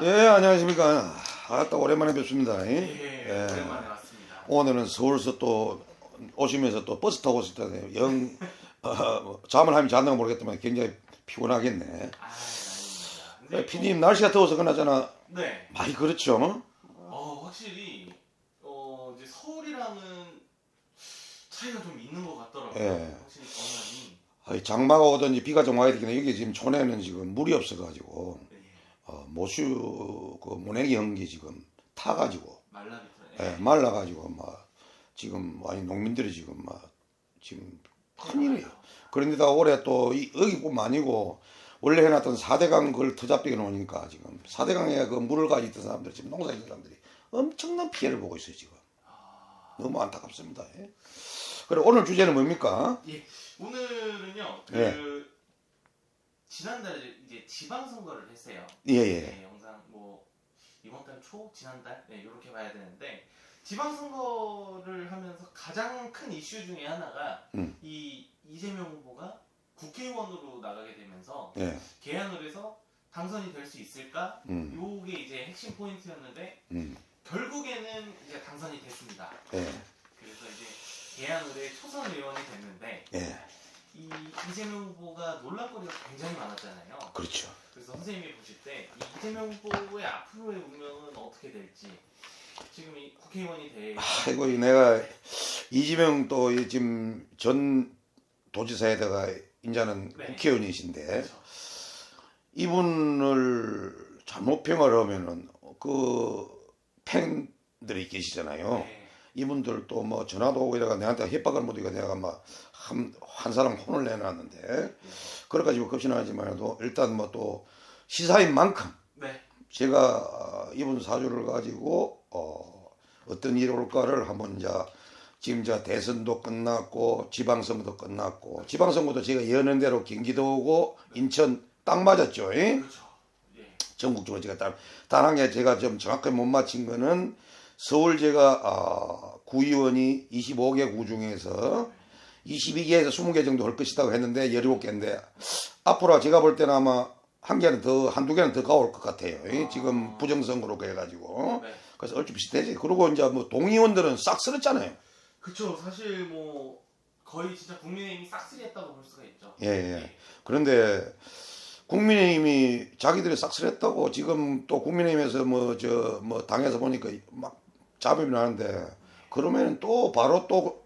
예, 안녕하십니까. 또 오랜만에 뵙습니다. 예, 오랜만에 왔습니다. 오늘은 서울서 또 오시면서 또 버스 타고 오실 텐데 잠을 하면 잤는가 모르겠지만 굉장히 피곤하겠네. 아닙니다. 근데 피디님 날씨가 더워서 그나저나 네. 많이 그렇죠? 확실히 이제 서울이랑은 차이가 좀 있는 것 같더라고요. 예. 확실히 전환이. 장마가 오든지 비가 좀 와야 되겠네. 여기 지금 촌에는 지금 물이 없어가지고 예. 모슈 그 모내기 연기 지금 타가지고 말라비터. 말라가지고 막 지금 많이 농민들이 지금 막 지금 큰일이에요. 그런데다 올해 또 여기뿐만 아니고 원래 해놨던 4대강 그걸 터잡히게 놓으니까 지금 4대강에 그 물을 가지고 있던 사람들 지금 농사 짓는 사람들이 엄청난 피해를 보고 있어요 지금. 너무 안타깝습니다. 그래 오늘 주제는 뭡니까? 예. 오늘은요. 예. 지난달에 이제 지방선거를 했어요. 예예. 네, 영상 뭐 이번 달 초, 지난달 이렇게 봐야 되는데 지방선거를 하면서 가장 큰 이슈 중에 하나가 이 이재명 후보가 국회의원으로 나가게 되면서 예. 개항을 해서 당선이 될 수 있을까? 요게 이제 핵심 포인트였는데 결국에는 이제 당선이 됐습니다. 예. 그래서 이제 개항을 해 초선 의원이 됐는데 예. 이 이재명 후보가 논란거리가 굉장히 많았잖아요. 그렇죠. 그래서 선생님이 보실 때 이 이재명 후보의 앞으로의 운명은 어떻게 될지 지금 이 국회의원이 돼. 아이고 내가 이재명 또 지금 전 도지사에다가 이제는 네. 국회의원이신데 그렇죠. 이분을 잘못 평을 하면은 그 팬들이 계시잖아요. 네. 이분들 또 뭐 전화도 오고 이래가 내한테 협박을 못하니까 내가 막 한 사람 혼을 내놨는데 그래가지고 겁신하지만 해도 일단 뭐 또 시사인 만큼 네. 제가 이분 사주를 가지고 어떤 일이 올까를 한번 이제 지금 이제 대선도 끝났고 지방선거도 끝났고 지방선거도 제가 예언한 대로 경기도고 인천 딱 맞았죠. 그렇죠. 예. 전국적으로 제가 단 한 개 제가 좀 정확하게 못 맞힌 거는 서울 제가 구의원이 25개 구 중에서 22개에서 20개 정도 할 것이라고 했는데 17개인데 앞으로 제가 볼 때는 아마 한두 개는 더 가올 것 같아요. 지금 부정선거로 해가지고. 네. 그래서 얼추 비슷해지. 그리고 이제 뭐 동의원들은 싹 쓸었잖아요. 그쵸. 사실 뭐 거의 진짜 국민의힘이 싹쓸이했다고 볼 수가 있죠. 예. 그런데 국민의힘이 자기들이 싹쓸했다고 지금 또 국민의힘에서 뭐 당에서 보니까 막 잡음이 나는데 그러면 또 바로 또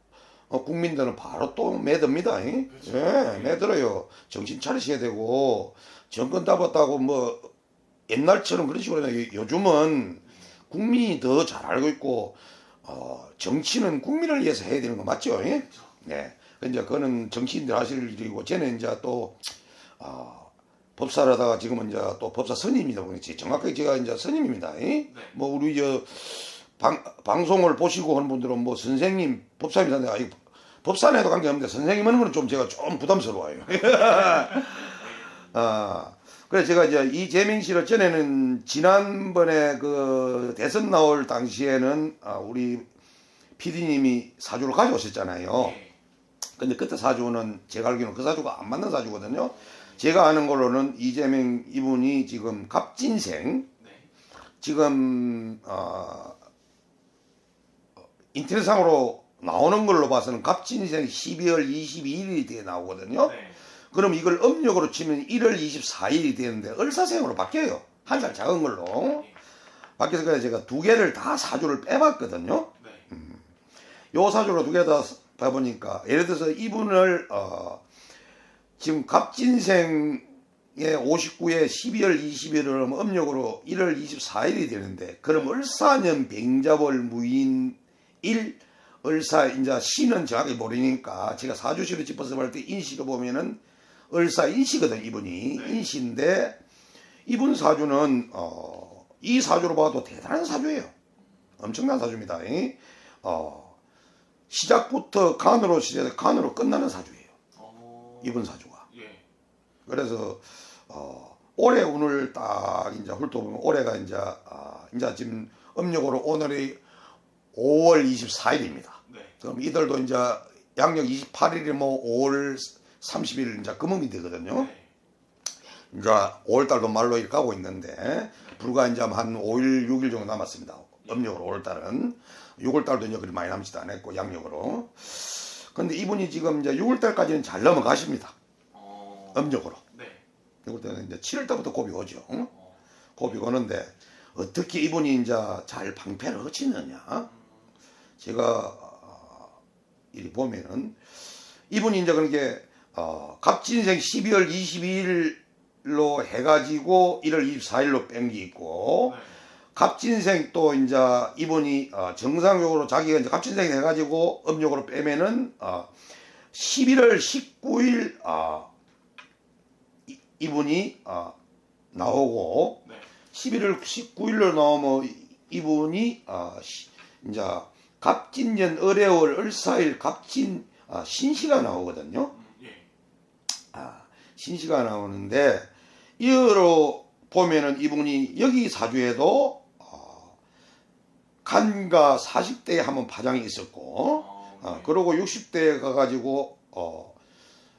국민들은 바로 또 매듭니다. 그렇죠. 예, 매들어요. 정신 차리셔야 되고 정권 잡았다고 뭐 옛날처럼 그런 식으로 요즘은 국민이 더 잘 알고 있고 정치는 국민을 위해서 해야 되는 거 맞죠? 그렇죠. 네. 이제 그거는 정치인들 하실 일이고 저는 이제 또 법사를 하다가 지금은 이제 또 법사 선임이다 보니까 정확하게 제가 이제 선임입니다. 뭐 우리 방송을 보시고 하는 분들은 뭐 선생님 법사입니다. 법사는 해도 관계없는데 선생님 하는 거는 좀 제가 좀 부담스러워요. 그래서 제가 이제 이재명 씨를 전에는 지난번에 그 대선 나올 당시에는 우리 PD님이 사주를 가져오셨잖아요. 근데 그때 사주는 제가 알기로는 그 사주가 안 맞는 사주거든요. 제가 아는 걸로는 이재명 이분이 지금 갑진생 지금 인터넷상으로 나오는 걸로 봐서는 갑진생 12월 22일이 돼 나오거든요. 그럼 이걸 음력으로 치면 1월 24일이 되는데 을사생으로 바뀌어요. 한 살 작은 걸로. 바뀌어서 그래서 제가 두 개를 다 사주를 빼봤거든요. 요 사주로 두 개 다 봐보니까 예를 들어서 이분을 지금 갑진생의 59에 12월 21일을 음력으로 1월 24일이 되는데 그럼 을사년 병자월 무인 일 을사 이제 시는 정확히 모르니까 제가 사주시로 짚어서 볼 때 인시로 보면은 을사 인시거든 이분이 인시인데 이분 사주는 이 사주로 봐도 대단한 사주예요. 엄청난 사주입니다. 시작부터 간으로 시작해서 간으로 끝나는 사주예요. 이분 사주가. 그래서 올해 운을 딱 이제 훑어보면 올해가 이제 지금 음력으로 오늘이 5월 24일입니다. 그럼 이들도 이제 양력 28일이 뭐 5월 30일 이제 금음이 되거든요. 이제 5월달도 말로 일 가고 있는데 불과 이제 한 5일, 6일 정도 남았습니다. 음력으로 5월달은 6월달도 이제 그리 많이 남지도 않았고 양력으로. 근데 이분이 지금 이제 6월달까지는 잘 넘어가십니다. 음력으로. 네. 6월달은 이제 7월달부터 고비 오죠. 고비 오는데 어떻게 이분이 이제 잘 방패를 허치느냐? 제가 이리 보면은 이분이 이제 그렇게 갑진생 12월 22일로 해가지고 1월 24일로 뺀 게 있고 네. 갑진생 또 이제 이분이 정상적으로 자기가 이제 갑진생 해가지고 음력으로 빼면은 11월 19일 이분이 나오고 네. 11월 19일로 나오면 이분이 이제 갑진년 을해월 을사일 갑진 신시가 나오거든요. 예. 신시가 나오는데 이어로 보면은 이분이 여기 사주에도 간과 40대에 한번 파장이 있었고 네. 그러고 60대에 가가지고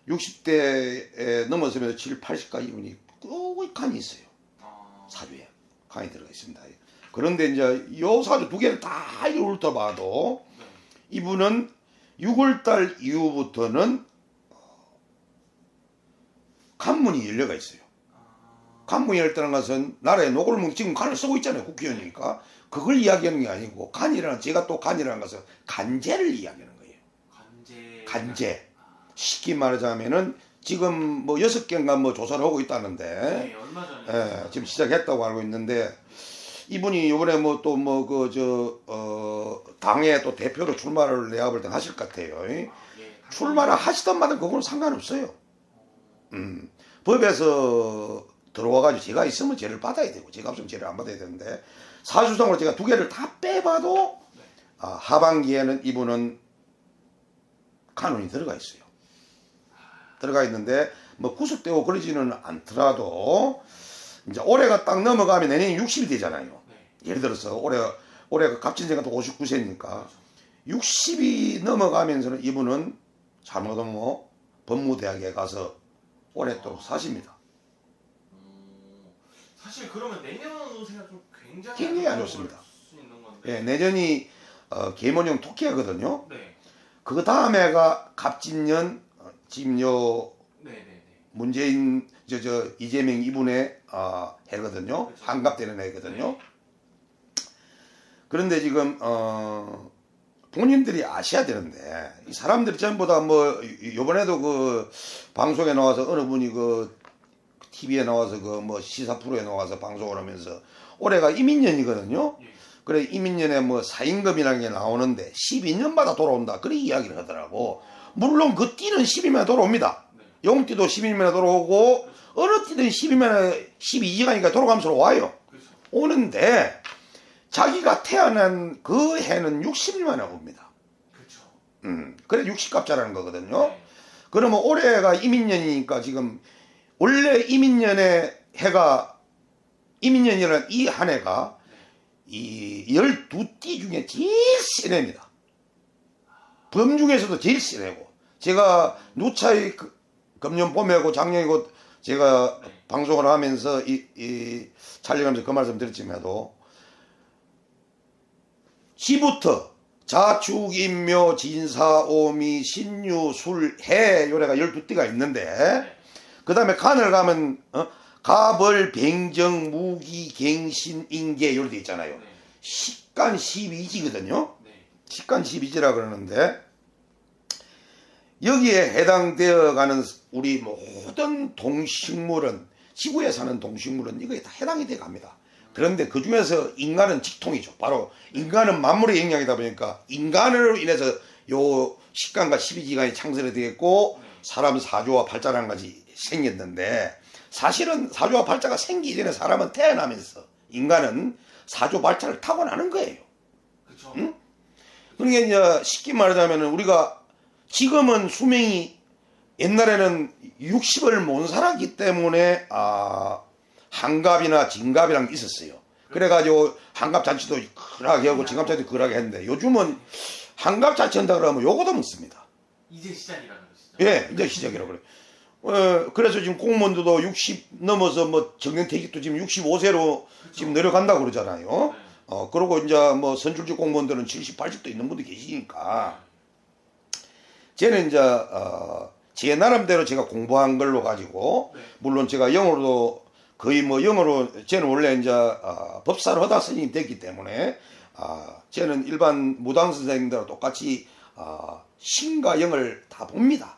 60대에 넘어서면서 7, 80까지 이분이 꼭 간이 있어요. 사주에 간이 들어가 있습니다. 그런데 이제 요 사주 두 개를 다 훑어봐도 네. 이분은 6월달 이후부터는 간문이 열려가 있어요. 간문이 열렸다는 것은 나라의 노골문 지금 간을 쓰고 있잖아요. 국회의원이니까. 그걸 이야기하는 게 아니고 간이라는 제가 또 간이라는 것은 간제를 이야기하는 거예요. 간제. 쉽게 말하자면은 지금 뭐 6개인가 뭐 조사를 하고 있다는데 네, 얼마 전에 지금 시작했다고 알고 있는데 이분이 이번에 뭐 또 뭐 당에 또 대표로 출마를 내가 볼 땐 하실 것 같아요. 예. 출마를 하시던 마든 그거는 상관없어요. 법에서 들어와가지고 제가 있으면 죄를 받아야 되고 제가 없으면 죄를 안 받아야 되는데 사주상으로 제가 두 개를 다 빼봐도 하반기에는 이분은 간운이 들어가 있어요. 들어가 있는데 뭐 구속되고 그러지는 않더라도 이제 올해가 딱 넘어가면 내년이 60이 되잖아요. 예를 들어서 올해가 갑진생가 또 59세니까 60이 넘어가면서는 이분은 잘못하면 뭐 법무대학에 가서 오랫도록 사십니다. 사실 그러면 내년 운세가 좀 굉장히 안 좋습니다. 수 있는 건데. 예, 내년이 계모년 토끼하거든요. 네. 그 다음에가 갑진년 지금 요 네네네. 문재인 이재명 이분의 해거든요. 그렇죠. 한갑되는 해거든요. 네. 그런데 지금 본인들이 아셔야 되는데 이 사람들이 전부 다 뭐 요번에도 그 방송에 나와서 어느 분이 그 TV에 나와서 그 뭐 시사 프로에 나와서 방송을 하면서 올해가 이민년이거든요. 예. 그래 이민년에 뭐 사임금이라는 게 나오는데 12년마다 돌아온다. 그렇게 이야기를 하더라고. 물론 그 띠는 12년에 돌아옵니다. 네. 용띠도 12년에 돌아오고 그렇죠. 어느 띠든 12년에 12지간이니까 돌아가면서 와요. 그렇죠. 오는데 자기가 태어난 그 해는 60년만에 옵니다. 그렇죠. 그래 60갑자라는 거거든요. 네. 그러면 올해가 이민년이니까 지금 원래 이민년의 해가 이민년이라는 이 한 해가 이 12띠 중에 제일 센 해입니다. 범 중에서도 제일 센 해고 제가 누차의 금년 봄에고 작년이고 제가 네. 방송을 하면서 이 촬영하면서 그 말씀 드렸지만도 지부터 자축인묘 진사오미 신유 술해 요래가 12띠가 있는데 네. 그 다음에 간을 가면 가벌 병정 무기 갱신 인계 요래 돼 있잖아요. 네. 식간 12지거든요. 네. 식간 12지라 그러는데 여기에 해당되어 가는 우리 모든 동식물은 지구에 사는 동식물은 이거에 다 해당이 돼 갑니다. 그런데 그 중에서 인간은 직통이죠. 바로 인간은 만물의 영향이다 보니까 인간으로 인해서 요 식간과 12지간이 창설이 되겠고 사람 사조와 발자라는 것이 생겼는데 사실은 사조와 발자가 생기기 전에 사람은 태어나면서 인간은 사조 발자를 타고나는 거예요. 그렇죠. 응? 그러니까 이제 쉽게 말하자면 우리가 지금은 수명이 옛날에는 60을 못 살았기 때문에 한갑이나 진갑이랑 있었어요. 그래가지고 한갑잔치도 그러하게 하고 진갑잔치도 그러하게 했는데 요즘은 한갑잔치 한다 그러면 요거도 먹습니다. 이제 시작이라는 것이죠. 예, 이제 시작이라고 그래요. 그래서 지금 공무원들도 60 넘어서 뭐 정년퇴직도 지금 65세로 지금 내려간다고 그러잖아요. 그러고 이제 뭐 선출직 공무원들은 70, 80도 있는 분도 계시니까 저는 이제 제 나름대로 제가 공부한 걸로 가지고 물론 제가 영어로도 거의 뭐 영어로 저는 원래 이제 법사를 하다 선생님이 됐기 때문에 저는 일반 무당 선생님들과 똑같이 신과 영을 다 봅니다.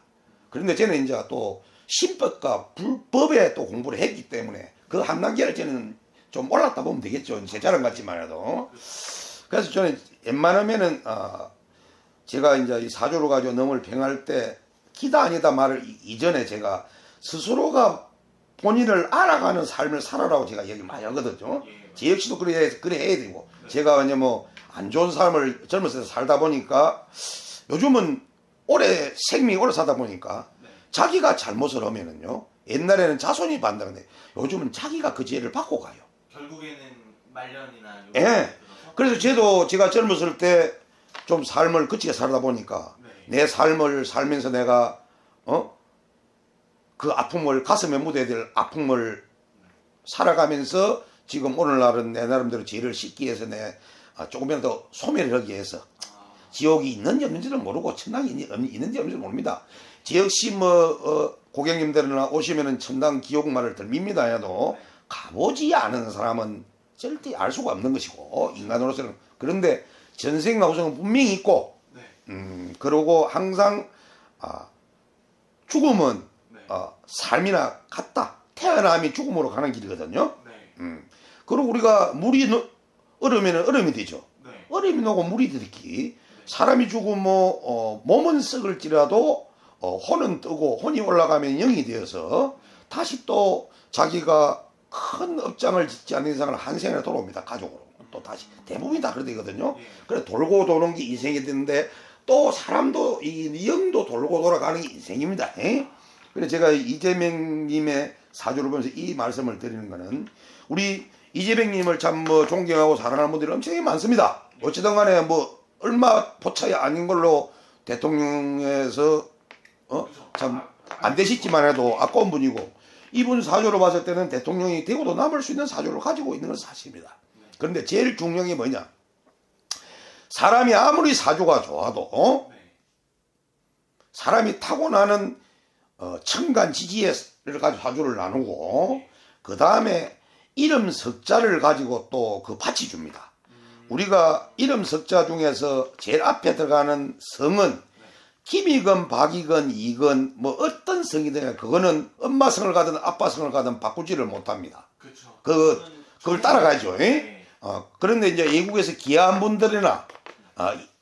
그런데 저는 이제 또 신법과 불법에 또 공부를 했기 때문에 그 한 단계를 저는 좀 올랐다 보면 되겠죠. 제 자랑 같지만 해도. 그래서 저는 웬만하면은 제가 이제 이 사주를 가지고 넘을 평할 때 기다 아니다 말을 이전에 제가 스스로가 본인을 알아가는 삶을 살아라고 제가 얘기를 많이 하거든요. 제 역시도 그래 해야 되고 제가 왜냐면 뭐 안 좋은 삶을 젊었을 때 살다 보니까 요즘은 생명이 오래 사다 보니까 자기가 잘못을 하면은요 옛날에는 자손이 반다는데 요즘은 자기가 그 죄를 받고 가요. 결국에는 말년이나 예. 그래서 제가 젊었을 때 좀 삶을 거치게 살다 보니까 내 삶을 살면서 내가 그 아픔을 가슴에 묻어야 될 아픔을 살아가면서 지금 오늘날은 내 나름대로 죄를 씻기 위해서 내 조금이라도 소멸을 하기 위해서 지옥이 있는지 없는지는 모르고 천당이 있는지 없는지 모릅니다. 제 역시 뭐 고객님들이나 오시면은 천당 기옥 말을 덜 밉니다 해도 가보지 않은 사람은 절대 알 수가 없는 것이고 인간으로서는. 그런데 전생과 후생은 분명히 있고 그러고 항상 죽음은 삶이나 같다. 태어남이 죽음으로 가는 길이거든요. 그리고 우리가 물이 얼으면 얼음이 되죠. 얼음이 녹고 물이 되기. 사람이 죽으면 몸은 썩을지라도 혼은 뜨고 혼이 올라가면 영이 되어서 다시 또 자기가 큰 업장을 짓지 않는 이상은 한 생에 돌아옵니다. 가족으로. 또 다시 대부분이 다 그렇게 되거든요. 그래 돌고 도는 게 인생이 되는데 또 사람도 이 영도 돌고 돌아가는 게 인생입니다. 그래서 제가 이재명님의 사주를 보면서 이 말씀을 드리는 거는 우리 이재명님을 참 뭐 존경하고 사랑하는 분들이 엄청나게 많습니다. 어찌든 간에 뭐 얼마 포차이 아닌 걸로 대통령에서 참 안 되시지만 해도 아까운 분이고 이분 사주로 봤을 때는 대통령이 되고도 남을 수 있는 사주를 가지고 있는 건 사실입니다. 그런데 제일 중요한 게 뭐냐? 사람이 아무리 사주가 좋아도 사람이 타고나는 천간 지지를 가지고 사주를 나누고 그 다음에 이름 석자를 가지고 또 그 받치 줍니다. 우리가 이름 석자 중에서 제일 앞에 들어가는 성은 김이건 박이건 이건 뭐 어떤 성이든 그거는 엄마 성을 가든 아빠 성을 가든 바꾸지를 못합니다. 그걸 따라가죠. 그런데 이제 외국에서 귀한 분들이나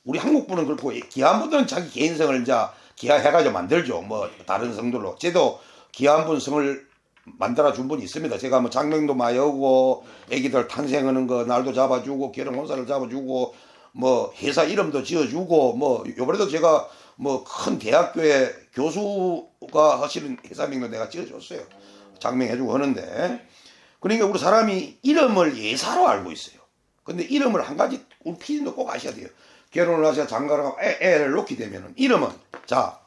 우리 한국 분은 그렇고 귀한 분들은 자기 개인성을 이제 귀화해가지고 만들죠. 뭐 다른 성들로. 저도 귀한 분 성을 만들어 준 분이 있습니다. 제가 뭐 장명도 많이 하고 애기들 탄생하는 거 날도 잡아주고 결혼 혼사를 잡아주고 뭐 회사 이름도 지어주고 뭐 요번에도 제가 뭐 큰 대학교에 교수가 하시는 회사 명도 내가 지어줬어요. 장명해주고 하는데 그러니까 우리 사람이 이름을 예사로 알고 있어요. 근데 이름을 한 가지 우리 피디도 꼭 아셔야 돼요. 결혼을 하셔 장가를 가고 애를 놓게 되면은 이름은 자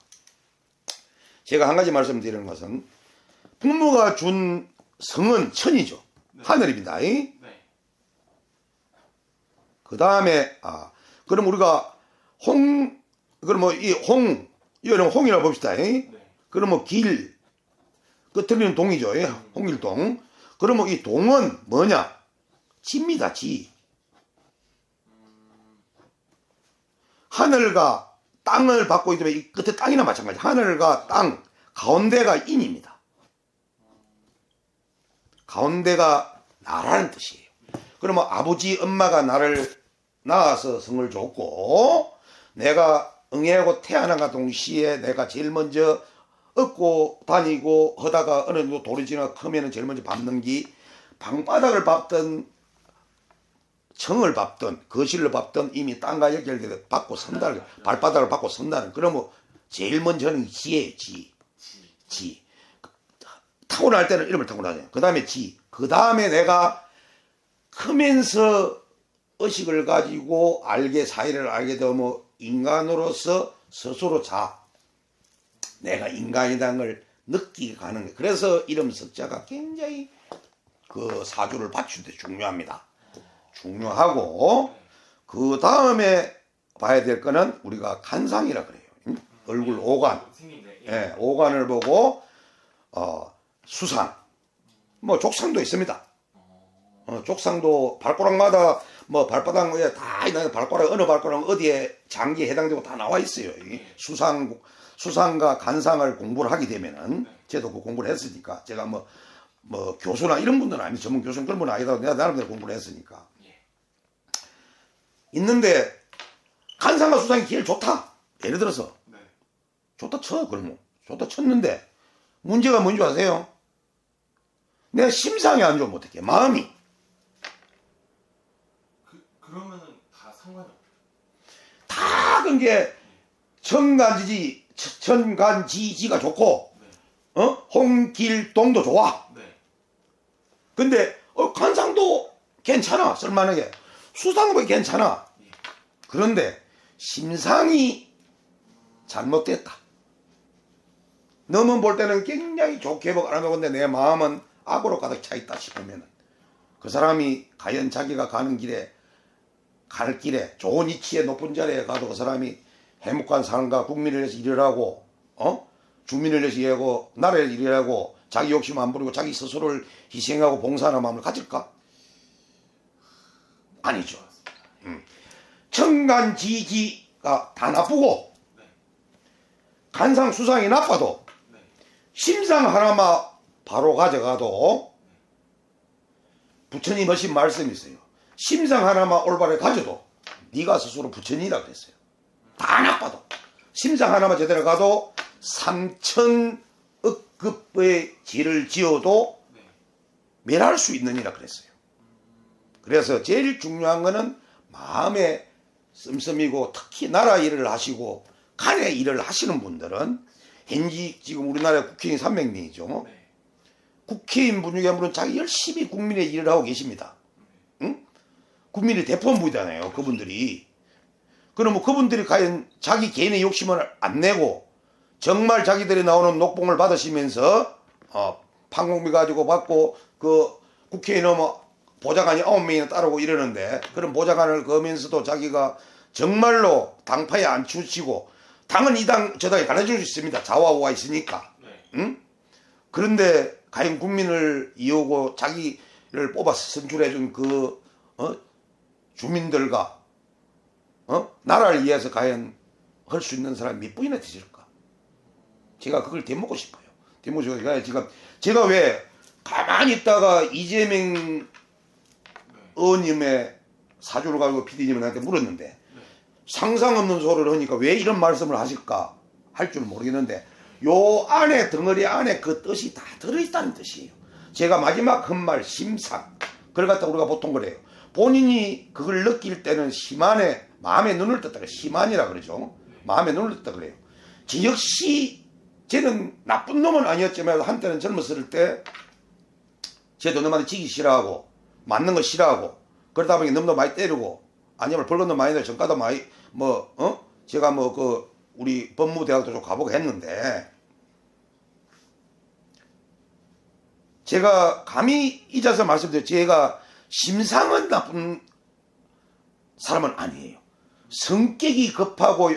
제가 한 가지 말씀드리는 것은 부모가 준 성은 천이죠. 하늘입니다. 그 다음에 그럼 우리가 그럼 뭐 이 이거는 홍이라고 봅시다. 그럼 뭐 길 끝에는 동이죠. 홍길동. 그러면 이 동은 뭐냐? 지입니다. 지. 하늘과 땅을 받고 있으면 이 끝에 땅이나 마찬가지. 하늘과 땅 가운데가 인입니다. 가운데가 나라는 뜻이에요. 그러면 아버지 엄마가 나를 낳아서 성을 줬고 내가 응애하고 태어난과 동시에 내가 제일 먼저 얻고 다니고 하다가 어느 정도 돌이 지나 크면은 제일 먼저 밟는 게 방바닥을 밟든 청을 밟든 거실을 밟든 이미 땅과 연결돼 받고 선다는 발바닥을 받고 선다는 그러면 제일 먼저 하는 게 지예요. 지. 타고날 때는 이름을 타고나잖아요. 그 다음에 지. 그 다음에 내가 크면서 의식을 가지고 사회를 알게 되면 인간으로서 스스로 내가 인간이라는 걸 느끼게 가는 거예요. 그래서 이름 석자가 굉장히 그 사주를 받칠 때 중요합니다. 중요하고 그 다음에 봐야 될 거는 우리가 간상이라 그래요. 얼굴 오간. 예, 오간을 보고 수상. 뭐 족상도 있습니다. 족상도 발가락마다 뭐 발바닥에 다 있는 발가락 어느 발가락 어디에 장기에 해당되고 다 나와 있어요. 수상과 간상을 공부를 하게 되면은 저도 그 공부를 했으니까 제가 뭐 교수나 이런 분들은 아니 전문 교수는 그런 분은 아니더라도 내가 나름대로 공부를 했으니까 있는데 간상과 수상이 제일 좋다. 예를 들어서 좋다 쳐 그러면 좋다 쳤는데 문제가 뭔지 아세요? 내가 심상이 안 좋으면 어떡해? 마음이 그러면은 다 상관이 없죠. 다 그런 게 천간지지가 좋고 홍길동도 좋아. 근데 간상도 괜찮아. 쓸만하게 수상도 괜찮아. 그런데 심상이 잘못됐다. 너만 볼 때는 굉장히 좋게 보는데 내 마음은 악으로 가득 차 있다 싶으면 그 사람이 과연 자기가 가는 길에 갈 길에 좋은 위치에 높은 자리에 가도 그 사람이 행복한 삶과 국민을 위해서 일을 하고 주민을 위해서 일하고 나라를 일하고 자기 욕심 안 부리고 자기 스스로를 희생하고 봉사하는 마음을 가질까? 아니죠. 천간지지가 다 나쁘고 간상수상이 나빠도 심상 하나만 바로 가져가도 부처님 하신 말씀이 있어요. 심상 하나만 올바르게 가져도 네가 스스로 부처님이라 그랬어요. 다 나빠도 심상 하나만 제대로 가도 3천억급의 죄를 지어도 멸할 수 있느니라 그랬어요. 그래서 제일 중요한 거는 마음에 씀씀이고 특히 나라 일을 하시고 간의 일을 하시는 분들은 현직 지금 우리나라 국회의원 300명이죠. 국회의원 분 중에 한 분은 자기 열심히 국민의 일을 하고 계십니다. 응? 국민의 대표부잖아요. 그분들이. 그러면 그분들이 과연 자기 개인의 욕심을 안 내고 정말 자기들이 나오는 녹봉을 받으시면서 판공비 가지고 받고 그 국회의원 보좌관이 9명이나 따르고 이러는데 그런 보좌관을 거면서도 자기가 정말로 당파에 안 치우치고 당은 이 당 저 당에 갈라줄 수 있습니다. 좌와우가 있으니까. 응? 그런데 과연 국민을 이용하고 자기를 뽑아서 선출해준 그 주민들과 나라를 위해서 과연 할 수 있는 사람이 몇 분이나 되실까? 제가 그걸 되묻고 싶어요. 되묻고 싶어요. 지금 제가 왜 가만히 있다가 이재명 의원님의 사주를 가지고 PD님한테 물었는데 상상 없는 소리를 하니까 왜 이런 말씀을 하실까 할 줄 모르겠는데 요 안에 덩어리 안에 그 뜻이 다 들어있다는 뜻이에요. 제가 마지막 한 말 심상 그걸 갖다 우리가 보통 그래요. 본인이 그걸 느낄 때는 심한에 마음에 눈을 떴다 그래요. 심한이라 그러죠. 마음에 눈을 떴다 그래요. 저 역시 쟤는 나쁜 놈은 아니었지만 한때는 젊었을 때 쟤도 너만 지기 싫어하고 맞는 거 싫어하고 그러다 보니 너무나 많이 때리고 아니면 벌건도 많이 내고 전과도 많이 제가 그 우리 법무대학도 좀 가보고 했는데 제가 감히 잊어서 말씀드려 제가 심상은 나쁜 사람은 아니에요. 성격이 급하고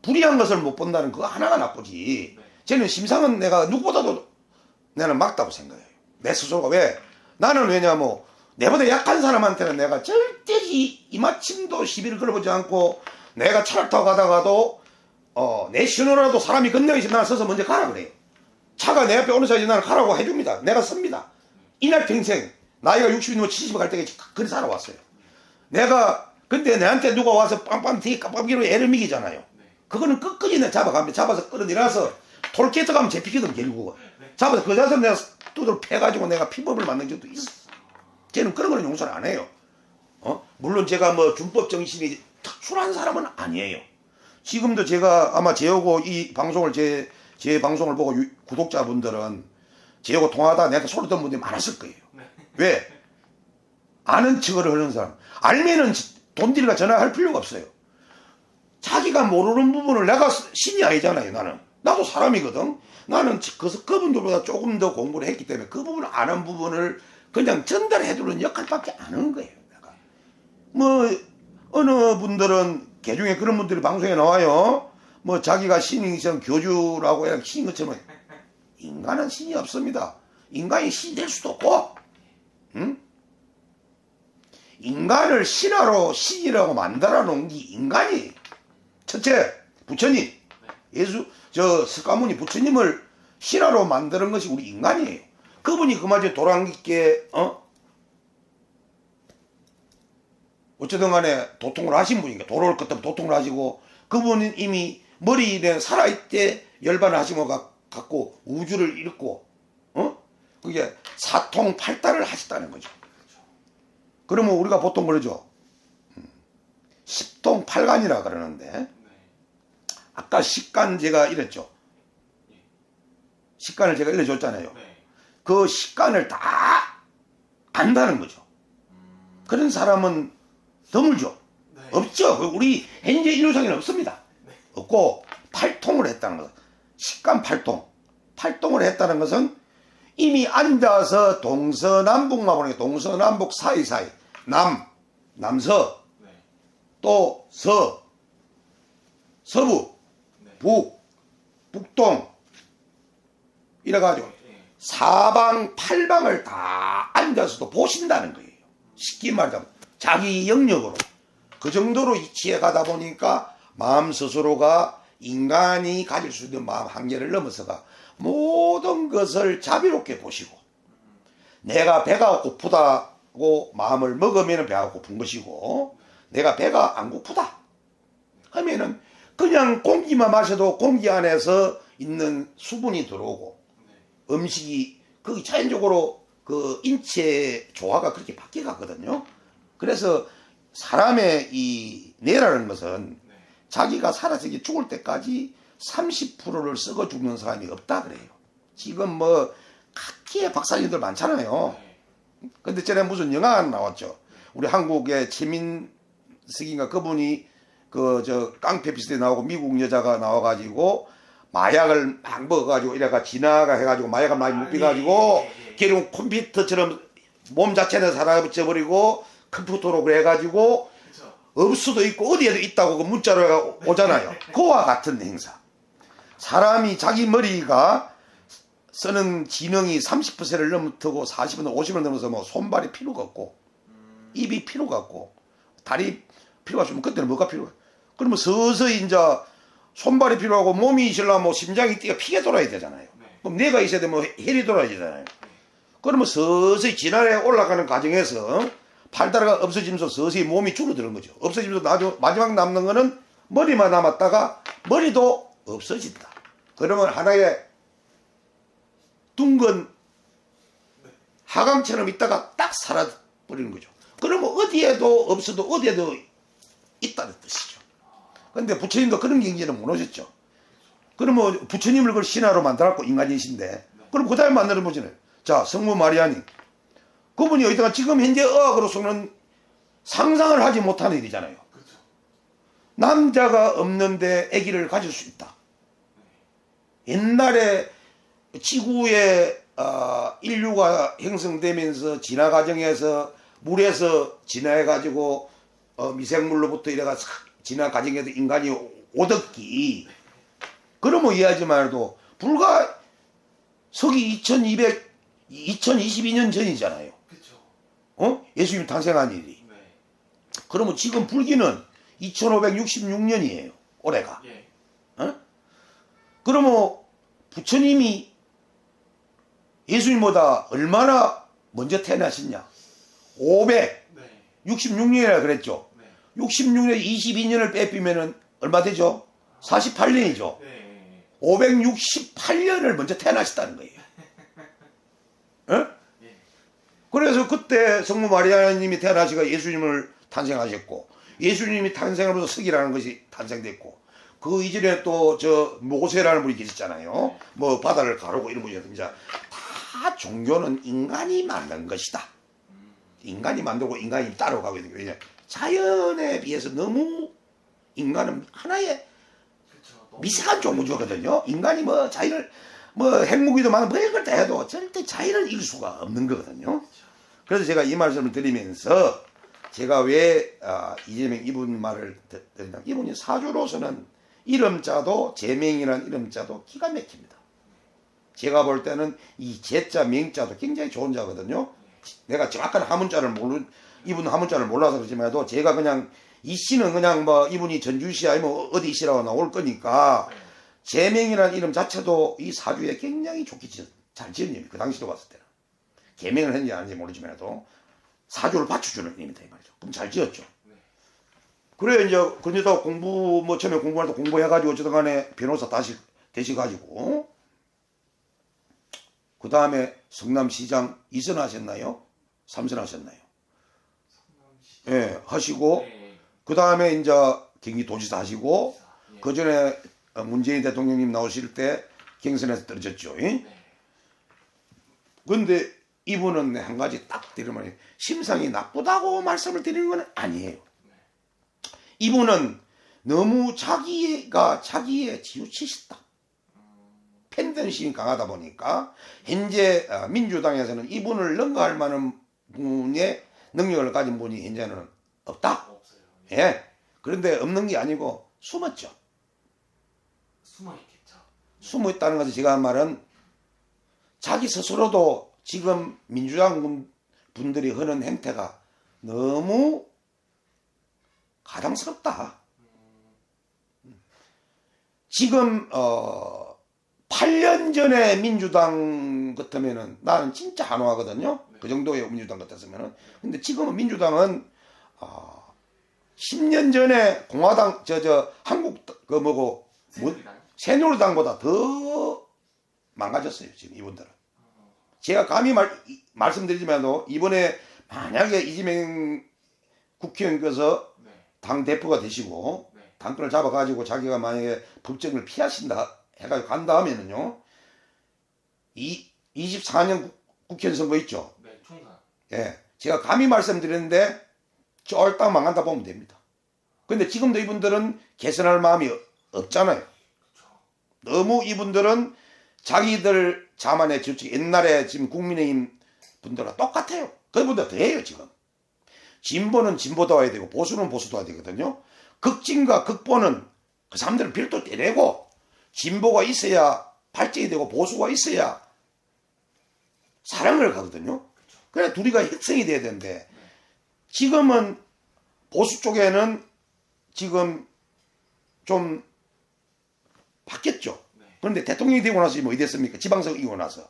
불의한 것을 못 본다는 그거 하나가 나쁘지. 저는 심상은 내가 누구보다도 나는 맞다고 생각해요. 내 스스로가 왜? 나는 왜냐면 내보다 약한 사람한테는 내가 절대 이마침도 시비를 걸어보지 않고 내가 차를 타고 가다가도 내 신호라도 사람이 건너기 전에 나는 서서 먼저 가라 그래요. 차가 내 앞에 오는 사이에 나는 가라고 해줍니다. 내가 씁니다. 이날 평생 나이가 60이면 70이 갈 때까지 그리 살아왔어요. 내가 근데 내한테 누가 와서 빰빰 뒤에 깜빡이로 애를 미기잖아요. 그거는 끝까지 내가 잡아갑니다. 잡아서 끌어내려서 톨게이트 가면 잡히거든 결국은. 잡아서 그 자세로 내가 두드러 패가지고 내가 피법을 만든 적도 있어. 쟤는 그런 거는 용서를 안 해요. 물론 제가 준법 정신이 특출한 사람은 아니에요. 지금도 제가 아마 제하고 이 방송을 제 방송을 보고 구독자분들은 제하고 통화하다 내가 소리 듣는 분들이 많았을 거예요. 왜? 아는 척을 하는 사람. 알면은 돈 들이가 전화할 필요가 없어요. 자기가 모르는 부분을 내가 신이 아니잖아요, 나는. 나도 사람이거든. 나는 그분들보다 조금 더 공부를 했기 때문에 그 부분 아는 부분을 그냥 전달해주는 역할밖에 안 하는 거예요. 내가. 뭐 어느 분들은 개중에 그런 분들이 방송에 나와요. 뭐 자기가 신인성 교주라고 해야 신인 것처럼. 인간은 신이 없습니다. 인간이 신이 될 수도 없고, 응? 인간을 신하로 신이라고 만들어 놓은 게 인간이. 첫째, 부처님. 석가모니 부처님을 신하로 만드는 것이 우리 인간이에요. 그분이 그마저 도랑기께, 어쨌든 간에 도통을 하신 분이니까, 도로를 걷다 도통을 하시고, 그분은 이미 머리에 살아있대 열반을 하신 것 갖고 우주를 잃고, 그게 사통팔달을 하셨다는 거죠. 그러면 우리가 보통 그러죠. 십통팔간이라 그러는데, 아까 식간 제가 이랬죠. 식간을 제가 일러줬잖아요. 그 식간을 다 안다는 거죠. 그런 사람은 드물죠. 없죠. 우리 현재 인류상에는 없습니다. 없고 팔통을 했다는 것. 식간 팔통. 팔통을 했다는 것은 이미 앉아서 동서남북만 보는 게 동서남북 사이사이. 남서, 또 서부, 북동 이래가지고 사방 팔방을 다 앉아서도 보신다는 거예요. 쉽게 말하자면 자기 영역으로 그 정도로 이치해 가다 보니까 마음 스스로가 인간이 가질 수 있는 마음 한계를 넘어서가 모든 것을 자비롭게 보시고, 내가 배가 고프다고 마음을 먹으면 배가 고픈 것이고, 내가 배가 안 고프다 하면은 그냥 공기만 마셔도 공기 안에서 있는 수분이 들어오고, 음식이 그 자연적으로 그 인체 조화가 그렇게 바뀌어 갔거든요. 그래서 사람의 이 뇌라는 것은 자기가 살아서 죽을 때까지 30%를 썩어 죽는 사람이 없다 그래요. 지금 뭐 각기의 박사님들 많잖아요. 근데 전에 무슨 영화가 나왔죠. 우리 한국의 최민석인가 그분이 깡패 비슷하게 나오고 미국 여자가 나와가지고 마약을 막 먹어가지고 이래가 지나가 해가지고 마약을 많이 묵혀가지고 결국 컴퓨터처럼 몸 자체는 사라져버리고 컴퓨터로 그래가지고 없수도 있고 어디에도 있다고 그 문자로 오잖아요. 그와 같은 행사. 사람이 자기 머리가 쓰는 지능이 30%를 넘어서고 40% 50%를 넘어서 뭐 손발이 필요가 없고 입이 필요가 없고 다리 필요가 없으면 그때는 뭐가 필요해? 그러면 서서히 이제 손발이 필요하고 몸이 있으려면 뭐 심장이 뛰어 피게 돌아야 되잖아요. 그럼 뇌가 있어야 되면 혈이 돌아야 되잖아요. 그러면 서서히 지난해 올라가는 과정에서 팔다리가 없어지면서 서서히 몸이 줄어드는 거죠. 없어지면서 마지막 남는 거는 머리만 남았다가 머리도 없어진다. 그러면 하나의 둥근 하강처럼 있다가 딱 사라져버리는 거죠. 그러면 어디에도 없어도 어디에도 있다는 뜻이죠. 근데 부처님도 그런 경지는 못 오셨죠. 그러면 부처님을 그걸 신하로 만들었고 인간이신데, 그럼 그 다음에 만나는 분이잖아요. 자, 성모 마리아님. 그분이 어디다가 지금 현재 의학으로서는 상상을 하지 못하는 일이잖아요. 남자가 없는데 아기를 가질 수 있다. 옛날에 지구에 인류가 형성되면서 진화 과정에서 물에서 진화해가지고 미생물로부터 이래가 진화 과정에서 인간이 오덕기. 그러면 이해하지만 해도 불과 서기 2022년 전이잖아요. 예수님 탄생한 일이. 그러면 지금 불기는 2566년이에요. 올해가. 그러면 부처님이 예수님보다 얼마나 먼저 태어나셨냐? 566년이라 그랬죠. 66년에 22년을 빼빼면은 얼마 되죠? 48년이죠. 568년을 먼저 태어나셨다는 거예요. 그래서 그때 성모 마리아님이 태어나시가 예수님을 탄생하셨고, 예수님이 탄생으로서 석이라는 것이 탄생됐고, 그 이전에 또 모세라는 분이 계셨잖아요. 뭐 바다를 가르고 이런 분이었든지. 다 종교는 인간이 만든 것이다. 인간이 만들고 인간이 따라가고 있는 거예요. 자연에 비해서 너무 인간은 하나의 미세한 조무주거든요. 인간이 뭐 자기를 뭐 핵무기도 많은 뭐 이걸 다 해도 절대 자기를 이길 수가 없는 거거든요. 그래서 제가 이 말씀을 드리면서 제가 왜 이재명 이분 말을 드린다. 이분이 사주로서는 이름자도 제명이라는 이름자도 기가 막힙니다. 제가 볼 때는 이 제자 명자도 굉장히 좋은 자거든요. 내가 정확한 하문자를 이분 하문자를 몰라서 그러지만 해도 제가 그냥 이 씨는 그냥 뭐 이분이 전주시 아니면 어디 씨라고 나올 거니까 제명이라는 이름 자체도 이 사주에 굉장히 좋게 잘 지은 이름이 그 당시로 봤을 때는 개명을 했는지 아닌지 모르지만 해도 사주를 받쳐주는 이름이다 이 말이죠. 그럼 잘 지었죠. 그래 이제 그러다 공부 뭐 처음에 공부할 때 공부해가지고 어쨌든 간에 변호사 다시 되셔가지고 그 다음에 성남시장 2선 하셨나요? 3선 하셨나요? 예, 하시고 그 다음에 이제 경기도지사 하시고 그 전에 문재인 대통령님 나오실 때 경선에서 떨어졌죠. 그런데 이분은 한 가지 딱 드리면 심상이 나쁘다고 말씀을 드리는 건 아니에요. 이분은 너무 자기가 자기에 치우치셨다. 팬덤심이 강하다 보니까 현재 민주당에서는 이분을 능가할 만한 분의 능력을 가진 분이 현재는 없다. 없어요. 예. 그런데 없는 게 아니고 숨었죠. 숨어 있겠죠. 숨어 있다는 것은 제가 한 말은 자기 스스로도 지금 민주당 분들이 하는 행태가 너무 가당스럽다. 지금 8년 전에 민주당 같으면은 나는 진짜 한호하거든요. 그 정도의 민주당 같았으면은. 근데 지금은 민주당은 10년 전에 공화당 한국 그 뭐고 새누리당보다 더 망가졌어요. 지금 이분들은. 제가 감히 말씀드리지만도 이번에 만약에 이재명 국회의원께서 당 대표가 되시고 당권을 잡아가지고 자기가 만약에 법정을 피하신다 해가지고 간다 하면은요 24년 국회의원 선거 있죠. 네, 총선. 예, 제가 감히 말씀드렸는데 쫄딱 망한다 보면 됩니다. 근데 지금도 이분들은 개선할 마음이 없잖아요. 너무 이분들은 자기들 자만의 질책 옛날에 지금 국민의힘 분들과 똑같아요. 그보다 더해요 지금. 진보는 진보다워야 되고 보수는 보수다워야 되거든요. 극진과 극보는 그 사람들은 별도 떼내고 진보가 있어야 발전이 되고 보수가 있어야 사랑을 가거든요. 그래 둘이가 협성이 돼야 되는데 지금은 보수 쪽에는 지금 좀 바뀌었죠. 그런데 대통령이 되고 나서 뭐 이랬습니까? 지방선거 이고 나서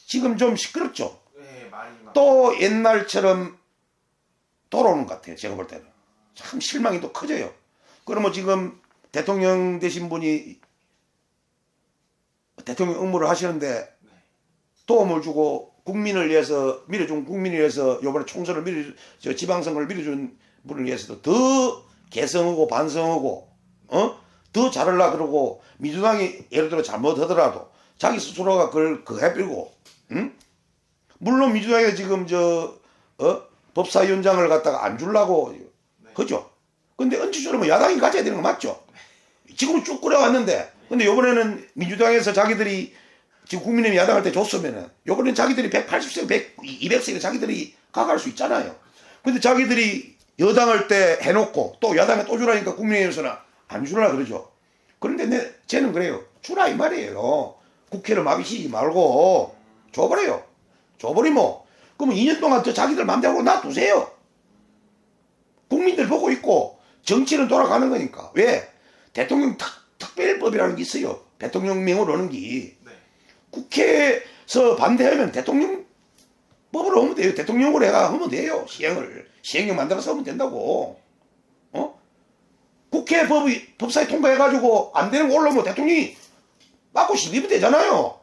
지금 좀 시끄럽죠. 네, 또 옛날처럼 돌아오는 것 같아요. 제가 볼 때는 참 실망이 또 커져요. 그러면 지금 대통령 되신 분이 대통령 업무를 하시는데 도움을 주고 국민을 위해서 밀어준 국민을 위해서 요번에 총선을 지방선거를 밀어준 분을 위해서도 더 개성하고 반성하고 더 잘하려 그러고 민주당이 예를 들어 잘못하더라도 자기 스스로가 그걸 해밀고 물론 민주당이 지금 법사위원장을 갖다가 안 주려고 그죠? 근데 언제처럼 야당이 가져야 되는 거 맞죠? 지금 쭉 끌어왔는데 근데 요번에는 민주당에서 자기들이 지금 국민의힘 야당할 때 줬으면은 요번엔 자기들이 180석, 200석에 자기들이 가갈 수 있잖아요. 근데 자기들이 여당할 때 해놓고 또 야당에 또 주라니까 국민의힘에서는 안 주라 그러죠. 그런데 쟤는 그래요. 주라 이 말이에요. 국회를 마비시키지 말고 줘버려요. 줘버리면 그러면 2년 동안 저 자기들 맘대로 놔두세요. 국민들 보고 있고 정치는 돌아가는 거니까. 왜? 대통령 특별법이라는 게 있어요. 대통령명으로 하는 게. 국회에서 반대하면 대통령법으로 하면 돼요. 대통령으로 하면 돼요. 시행령 만들어서 하면 된다고. 국회 법사위 통과해가지고 안 되는 거 올라오면 대통령이 맞고 시비면 되잖아요.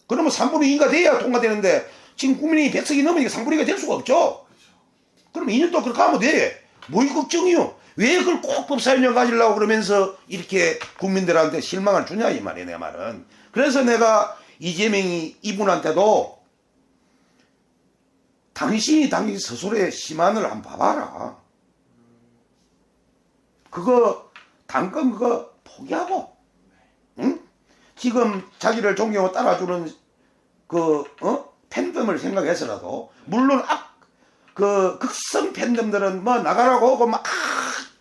그러면 3분의 2가 돼야 통과되는데 지금 국민이 100석이 넘으니까 3분의 2가 될 수가 없죠. 그러면 2년 동안 그렇게 하면 돼. 뭘 걱정이요. 왜 그걸 꼭 법사위원장 가지려고 그러면서 이렇게 국민들한테 실망을 주냐 이 말이에요. 내 말은. 그래서 내가 이재명이 이분한테도 당신이 스스로의 시만을 한번 봐봐라. 그거 당권 그거 포기하고 지금 자기를 존경하고 따라주는 팬덤을 생각해서라도 물론 극성 팬덤들은 뭐 나가라고 하고 막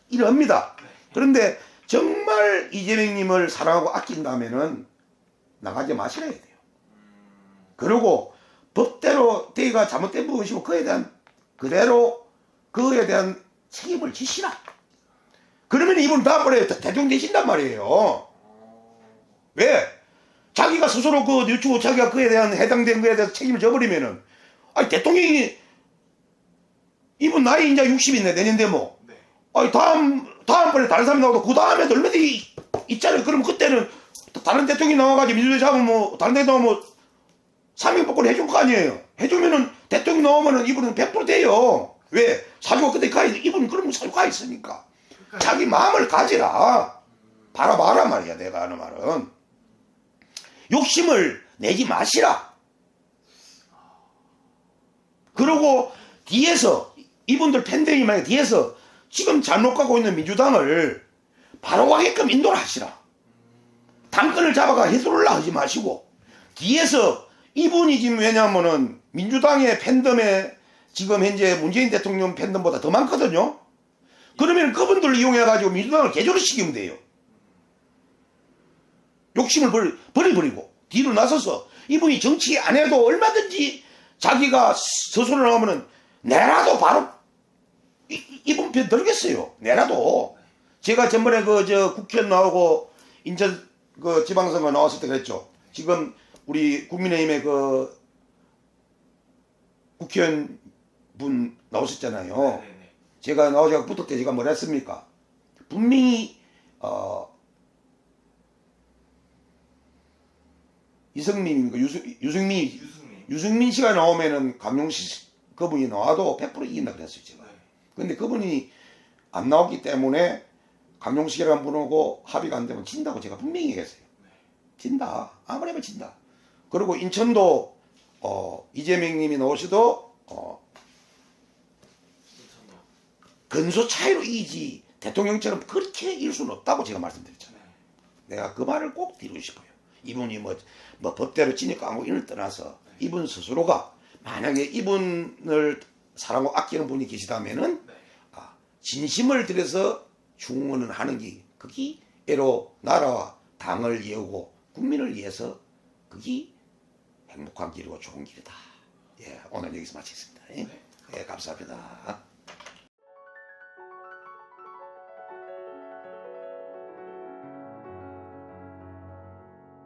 이럽니다. 그런데 정말 이재명님을 사랑하고 아낀다면은 나가지 마시라 해야 돼요. 그리고 법대로 대의가 잘못된 부분이시고 그에 대한 그대로 그에 대한 책임을 지시라. 그러면 이분 다음번에 대통령 되신단 말이에요. 왜? 자기가 스스로 그 유튜브 자기가 그에 대한 해당된 거에 대해서 책임을 져버리면은 아니 대통령이 이분 나이 이제 60인데 내년 되면 아니 다음번에 다른 사람이 나오도 그 다음에도 얼마든지 있잖아요. 그럼 그때는 다른 대통령이 나와가지고 민주당이 잡으면 뭐 다른 데 나오면 3인 복권 해줄 거 아니에요. 해주면은 대통령 나오면은 이분은 100% 돼요. 왜? 사주가 그때 이분은 그런 거 사주가 가 있으니까. 자기 마음을 가지라. 바라봐라 말이야 내가 하는 말은. 욕심을 내지 마시라. 그리고 뒤에서 이분들 팬들이 만약에 뒤에서 지금 잘못 가고 있는 민주당을 바로 가게끔 인도를 하시라. 당권을 잡아가 휘두르려 하지 마시고 뒤에서 이분이 지금 왜냐하면은 민주당의 팬덤에 지금 현재 문재인 대통령 팬덤보다 더 많거든요. 그러면 그분들을 이용해가지고 민주당을 개조를 시키면 돼요. 욕심을 버리고 뒤로 나서서 이분이 정치 안 해도 얼마든지 자기가 스스로 나오면은 내라도 바로 이분 편 들겠어요. 내라도. 제가 전번에 국회의원 나오고 인천 지방선거 나왔을 때 그랬죠. 지금 우리 국민의힘의 국회의원 분 나오셨잖아요. 네네네. 제가 나오자고 붙을 때 제가 뭐라 했습니까? 분명히 이성민인가 유승민 씨가 나오면은 강용식 그분이 나와도 100% 이긴다 그랬어요 제가. 근데 그분이 안 나왔기 때문에 강용식이라는 분하고 합의가 안 되면 진다고 제가 분명히 얘기했어요. 진다. 아무래도 진다. 그리고 인천도 이재명님이 나오셔도 근소 차이로 이기지 대통령처럼 그렇게 이길 수는 없다고 제가 말씀드렸잖아요. 내가 그 말을 꼭 드리고 싶어요. 이분이 뭐 법대로 진입 안 하고 이를 떠나서 이분 스스로가 만약에 이분을 사랑하고 아끼는 분이 계시다면은 진심을 들여서 중원을 하는 게 그게 애로 나라와 당을 이루고 국민을 위해서 그게 행복한 길이고 좋은 길이다. 예, 오늘 여기서 마치겠습니다. 예, 감사합니다.